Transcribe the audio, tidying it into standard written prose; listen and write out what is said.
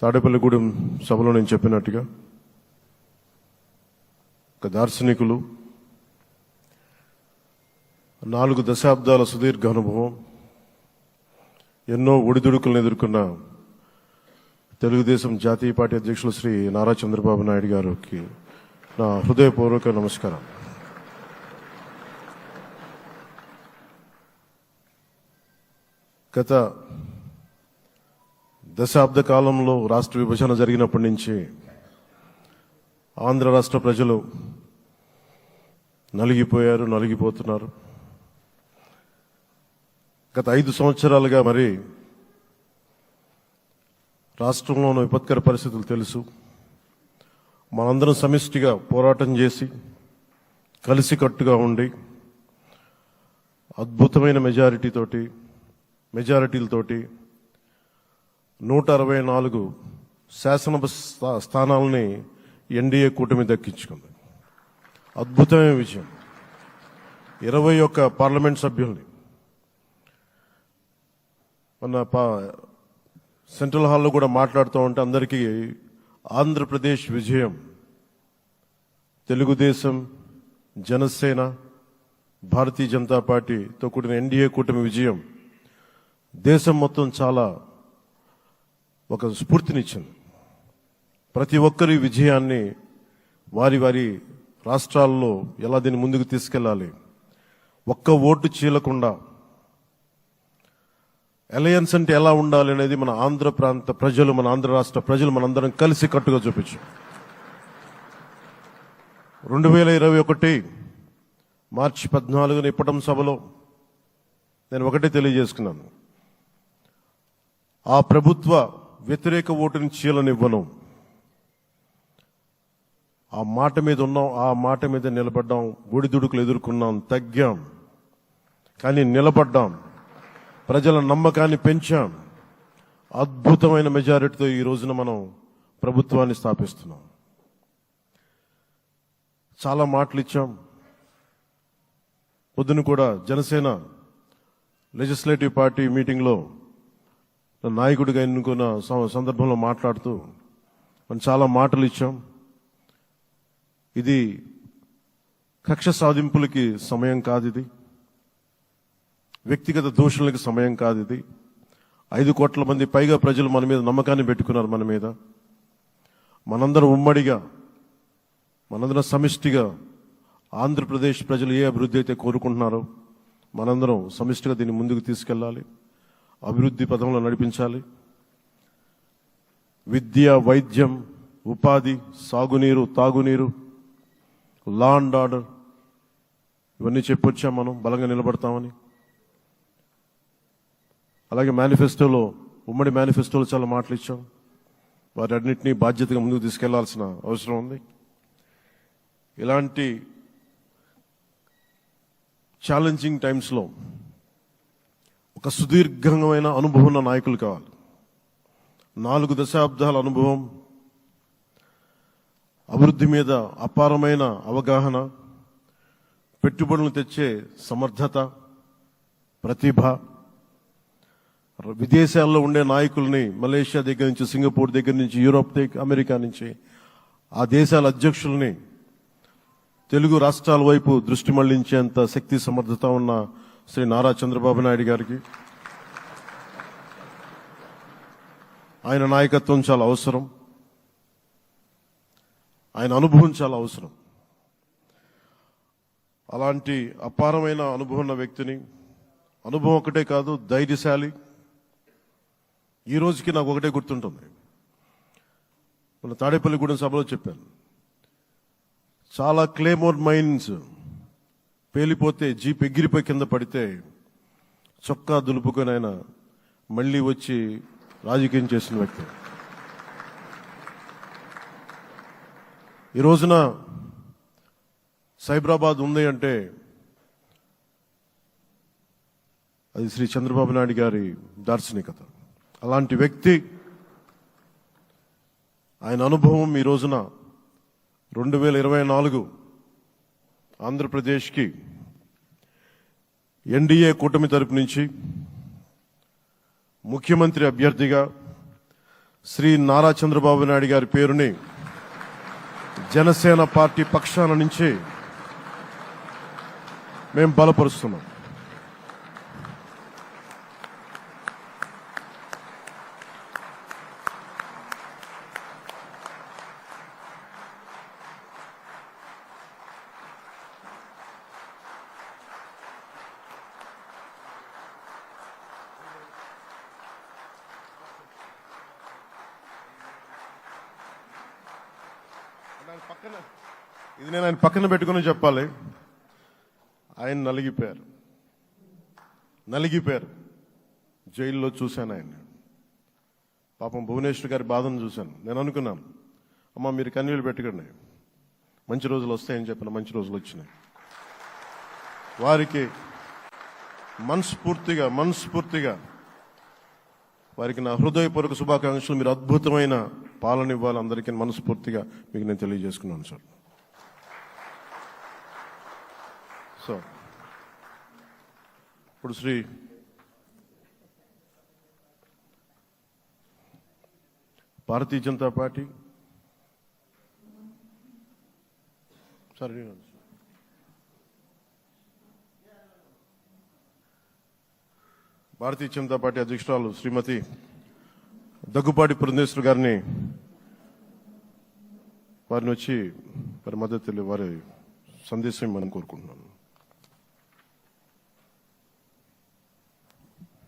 తాడేపల్లిగూడెం సభలో నేను చెప్పినట్టుగా ఒక దార్శనికులు, 4 దశాబ్దాల సుదీర్ఘ అనుభవం, ఎన్నో ఒడిదుడుకులను ఎదుర్కొన్న తెలుగుదేశం జాతీయ పార్టీ అధ్యక్షులు శ్రీ నారా చంద్రబాబు నాయుడు గారికి నా హృదయపూర్వక నమస్కారం. గత దశాబ్ద కాలంలో రాష్ట్ర విభజన జరిగినప్పటి నుంచి ఆంధ్ర రాష్ట్ర ప్రజలు నలిగిపోయారు, నలిగిపోతున్నారు. గత 5 సంవత్సరాలుగా మరి రాష్ట్రంలోని విపత్కర పరిస్థితులు తెలుసు. మనందరం సమిష్టిగా పోరాటం చేసి కలిసికట్టుగా ఉండి అద్భుతమైన మెజారిటీలతోటి 164 శాసనసభ స్థానాలని ఎన్డీఏ కూటమి దక్కించుకుంది. అద్భుతమైన విజయం. 21 పార్లమెంట్ సభ్యుల్ని మన సెంట్రల్ హాల్లో కూడా మాట్లాడుతూ ఉంటే అందరికీ ఆంధ్రప్రదేశ్ విజయం, తెలుగుదేశం, జనసేన, భారతీయ జనతా పార్టీతో కూడిన ఎన్డీఏ కూటమి విజయం దేశం మొత్తం చాలా ఒక స్ఫూర్తినిచ్చింది. ప్రతి ఒక్కరి విజయాన్ని వారి వారి రాష్ట్రాల్లో ఎలా దీన్ని ముందుకు తీసుకెళ్లాలి, ఒక్క ఓటు చీలకుండా అలయన్స్ అంటే ఎలా ఉండాలి అనేది మన ఆంధ్ర ప్రాంత ప్రజలు, మన ఆంధ్ర రాష్ట్ర ప్రజలు మనందరం కలిసి కట్టుగా చూపించాం. 2021 మార్చి 14 ఇప్పటం సభలో నేను ఒకటే తెలియజేసుకున్నాను, ఆ ప్రభుత్వ వ్యతిరేక ఓటుని చీలనివ్వను. ఆ మాట మీద ఉన్నాం, ఆ మాట మీద నిలబడ్డాం. ఒడిదుడుకులు ఎదుర్కొన్నాం, తగ్గాం, కానీ నిలబడ్డాం. ప్రజల నమ్మకాన్ని పెంచాం. అద్భుతమైన మెజారిటీతో ఈ రోజున మనం ప్రభుత్వాన్ని స్థాపిస్తున్నాం. చాలా మాటలు ఇచ్చాం. పొద్దున కూడా జనసేన లెజిస్లేటివ్ పార్టీ మీటింగ్లో నాయకుడిగా ఎన్నుకున్న సందర్భంలో మాట్లాడుతూ మనం చాలా మాటలు ఇచ్చాం. ఇది కక్ష సాధింపులకి సమయం కాదు, ఇది వ్యక్తిగత దూషణలకు సమయం కాదు. ఇది 5 కోట్ల మంది పైగా ప్రజలు మన మీద నమ్మకాన్ని పెట్టుకున్నారు. మన మీద మనందరం ఉమ్మడిగా, మనందరం సమిష్టిగా ఆంధ్రప్రదేశ్ ప్రజలు ఏ అభివృద్ధి అయితే కోరుకుంటున్నారో మనందరం సమిష్టిగా దీన్ని ముందుకు తీసుకెళ్లాలి, అభివృద్ధి పథంలో నడిపించాలి. విద్య, వైద్యం, ఉపాధి, సాగునీరు, తాగునీరు, లా అండ్ ఆర్డర్ ఇవన్నీ చెప్పొచ్చాం. మనం బలంగా నిలబడతామని. అలాగే మేనిఫెస్టోలో, ఉమ్మడి మేనిఫెస్టోలో చాలా మాటలు ఇచ్చాం. వాటన్నిటినీ బాధ్యతగా ముందుకు తీసుకెళ్లాల్సిన అవసరం ఉంది. ఇలాంటి ఛాలెంజింగ్ టైమ్స్లో ఒక సుదీర్ఘమైన అనుభవం ఉన్న నాయకులు కావాలి. 4 దశాబ్దాల అనుభవం, అభివృద్ధి మీద అపారమైన అవగాహన, పెట్టుబడులను తెచ్చే సమర్థత, ప్రతిభ, విదేశాల్లో ఉండే నాయకుల్ని మలేషియా దగ్గర నుంచి, సింగపూర్ దగ్గర నుంచి, యూరోప్ దగ్గర, అమెరికా నుంచి ఆ దేశాల అధ్యక్షుల్ని తెలుగు రాష్ట్రాల వైపు దృష్టి మళ్లించేంత శక్తి సమర్థత ఉన్న శ్రీ నారా చంద్రబాబు నాయుడు గారికి ఆయన నాయకత్వం చాలా అవసరం. ఆయన అనుభవం చాలా అవసరం. అలాంటి అపారమైన అనుభవం ఉన్న వ్యక్తిని, అనుభవం ఒకటే కాదు, ధైర్యశాలి. ఈ రోజుకి నాకు ఒకటే గుర్తుంటుంది. మన తాడేపల్లిగూడెం సభలో చెప్పాను, చాలా క్లేమోర్ మైన్స్ పేలిపోతే, జీప్ ఎగిరిపోయి కింద పడితే చొక్కా దులుపుకొని ఆయన మళ్లీ వచ్చి రాజకీయం చేసిన వ్యక్తి. ఈ రోజున సైబరాబాద్ ఉంది అంటే అది శ్రీ చంద్రబాబు నాయుడు గారి దార్శనికత. అలాంటి వ్యక్తి, ఆయన అనుభవం ఈ రోజున 2024 ఆంధ్రప్రదేశ్కి ఎన్డీఏ కూటమి తరపు నుంచి ముఖ్యమంత్రి అభ్యర్థిగా శ్రీ నారా చంద్రబాబు నాయుడు గారి పేరుని జనసేన పార్టీ పక్షాన నుంచి మేము బలపరుస్తున్నాం. ఇది నేను ఆయన పక్కన పెట్టుకుని చెప్పాలి. ఆయన నలిగిపోయారు. జైల్లో చూశాను ఆయన. పాపం భువనేశ్వర్ గారి బాధను చూశాను. నేను అనుకున్నాను, అమ్మ మీరు కన్నీళ్ళు పెట్టుకోండి, మంచి రోజులు వస్తాయని చెప్పిన మంచి రోజులు వచ్చినాయి. వారికి మనస్ఫూర్తిగా వారికి నా హృదయపూర్వక శుభాకాంక్షలు. మీరు అద్భుతమైన పాలన ఇవ్వాలి అందరికీ మనస్ఫూర్తిగా మీకు నేను తెలియజేసుకున్నాను సార్. సో ఇప్పుడు శ్రీ భారతీయ జనతా పార్టీ అధ్యక్షురాలు శ్రీమతి దగ్గుపాటి పురంధేశ్వరి గారిని వారిని వచ్చి వారి మద్దతు వారి సందేశం మనం కోరుకుంటున్నాను.